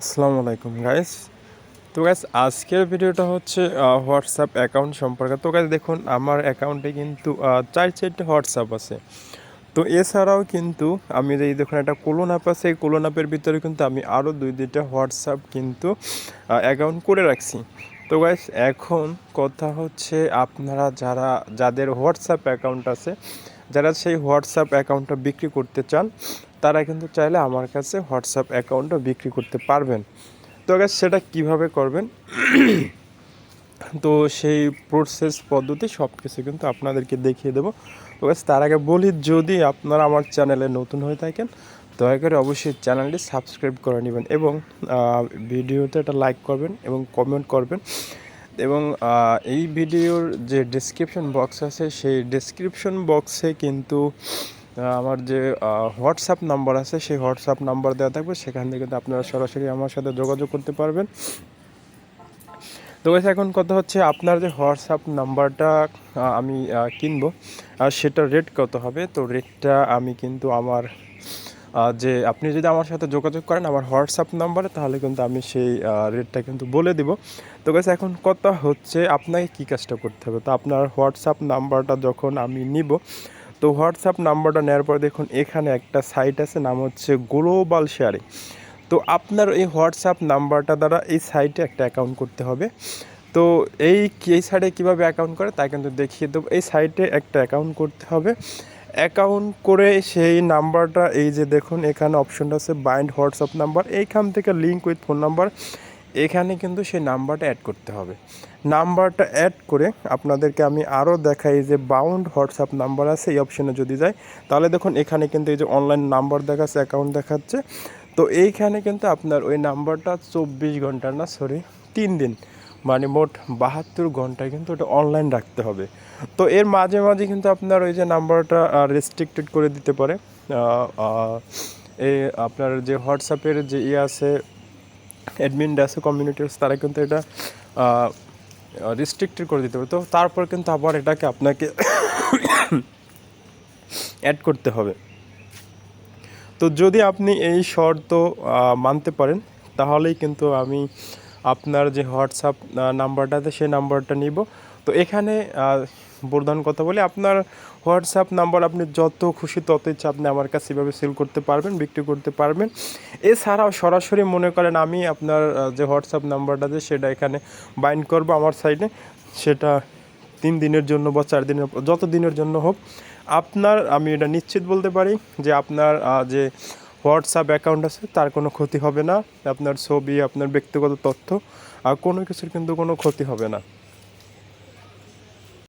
আসসালামু আলাইকুম গাইস। তো গাইস আজকের ভিডিওটা হচ্ছে হোয়াটসঅ্যাপ অ্যাকাউন্ট সম্পর্কে। তো গাইস দেখুন আমার অ্যাকাউন্টে কিন্তু 4-4টে হোয়াটসঅ্যাপ আছে। তো এছাড়াও কিন্তু আমি যে দেখুন একটা কোলন অ্যাপ আছে, এই কোলন অ্যাপের ভিতরে কিন্তু আমি আরও 2-2টা হোয়াটসঅ্যাপ কিন্তু অ্যাকাউন্ট করে রাখছি। তো গাইস এখন কথা হচ্ছে আপনারা যাদের হোয়াটসঅ্যাপ অ্যাকাউন্ট আছে, যারা সেই হোয়াটসঅ্যাপ অ্যাকাউন্টটা বিক্রি করতে চান, তারা কিন্তু চাইলে আমার কাছে হোয়াটসঅ্যাপ অ্যাকাউন্টটা বিক্রি করতে পারবেন। তো গাইস সেটা কিভাবে করবেন, তো সেই প্রসেস পদ্ধতি সব কিছু কিন্তু আপনাদেরকে দেখিয়ে দেবো। তো গাইস তার আগে বলি, যদি আপনারা আমার চ্যানেলে নতুন হয়ে থাকেন দয়া করে অবশ্যই চ্যানেলটি সাবস্ক্রাইব করে নেবেন এবং ভিডিওতে একটা লাইক করবেন এবং কমেন্ট করবেন। এবং এই ভিডিওর যে ডেসক্রিপশন বক্স আছে, সেই ডেসক্রিপশন বক্সে কিন্তু আমার যে হোয়াটসঅ্যাপ নাম্বার আছে, সেই হোয়াটসঅ্যাপ নাম্বার দেওয়া থাকবে, সেখান থেকে কিন্তু আপনারা সরাসরি আমার সাথে যোগাযোগ করতে পারবেন। তো গাইস এখন কথা হচ্ছে, আপনার যে হোয়াটসঅ্যাপ নাম্বারটা আমি কিনবো, সেটা রেট কত হবে। তো রেটটা আমি কিন্তু আমার যে আপনি যদি আমার সাথে যোগাযোগ করেন আমার হোয়াটসঅ্যাপ নাম্বারে, তাহলে কিন্তু আমি সেই রেটটা কিন্তু বলে দিব। তো গাইস এখন কথা হচ্ছে আপনাকে কী কাজটা করতে হবে। তো আপনার হোয়াটসঅ্যাপ নাম্বারটা যখন আমি নিব, তো হোয়াটসঅ্যাপ নাম্বারটা নেওয়ার পর দেখুন এখানে একটা সাইট আছে, নাম হচ্ছে গ্লোবাল শেয়ারিং। তো আপনার এই হোয়াটসঅ্যাপ নাম্বারটা দ্বারা এই সাইটে একটা অ্যাকাউন্ট করতে হবে। তো এই সাইটে কীভাবে অ্যাকাউন্ট করে তা কিন্তু দেখিয়ে দেবো। এই সাইটে একটা অ্যাকাউন্ট করতে হবে। অ্যাকাউন্ট করে সেই নাম্বারটা, এই যে দেখুন এখানে অপশনটা আছে বাইন্ড হোয়াটসঅ্যাপ নাম্বার, এইখান থেকে লিঙ্ক উইথ ফোন নাম্বার, এখানে কিন্তু সেই নাম্বারটা অ্যাড করতে হবে। নাম্বারটা অ্যাড করে আপনাদেরকে আমি আরও দেখাই, যে বাউন্ড হোয়াটসঅ্যাপ নাম্বার আছে, এই অপশনে যদি যাই তাহলে দেখুন এখানে কিন্তু এই যে অনলাইন নাম্বার দেখাচ্ছে, অ্যাকাউন্ট দেখাচ্ছে। তো এইখানে কিন্তু আপনার ওই নাম্বারটা 24 ঘন্টা না, সরি 3 দিন, মানে মোট 72 ঘন্টায় কিন্তু ওটা অনলাইন রাখতে হবে। তো এর মাঝে মাঝে কিন্তু আপনার ওই যে নাম্বারটা রেস্ট্রিক্টেড করে দিতে পারে। এই আপনার যে হোয়াটসঅ্যাপের যে আছে, অ্যাডমিন আছে, কমিউনিটি আছে, তারা কিন্তু এটা রেস্ট্রিক্টেড করে দিতে পারে। তো তারপর কিন্তু আবার এটাকে আপনাকে অ্যাড করতে হবে। তো যদি আপনি এই শর্ত মানতে পারেন, তাহলেই কিন্তু আমি আপনার যে হোয়াটসঅ্যাপ নাম্বারটা আছে সেই নাম্বারটা নিব। তো এখানে প্রধান কথা বলি, আপনার হোয়াটসঅ্যাপ নাম্বার আপনি যত খুশি তত ইচ্ছা আপনি আমার কাছে এভাবে সেল করতে পারবেন, বিক্রি করতে পারবেন। এছাড়াও সরাসরি মনে করেন আমি আপনার যে হোয়াটসঅ্যাপ নাম্বারটা আছে সেটা এখানে বাইন্ড করব আমার সাইডে, সেটা 3 দিনের জন্য বা 4 দিনের, যত দিনের জন্য হোক, আপনার আমি এটা নিশ্চিত বলতে পারি যে আপনার যে হোয়াটসঅ্যাপ অ্যাকাউন্ট আছে তার কোনো ক্ষতি হবে না। আপনার ছবি, আপনার ব্যক্তিগত তথ্য, কোনো কিছুর কিন্তু কোনো ক্ষতি হবে না।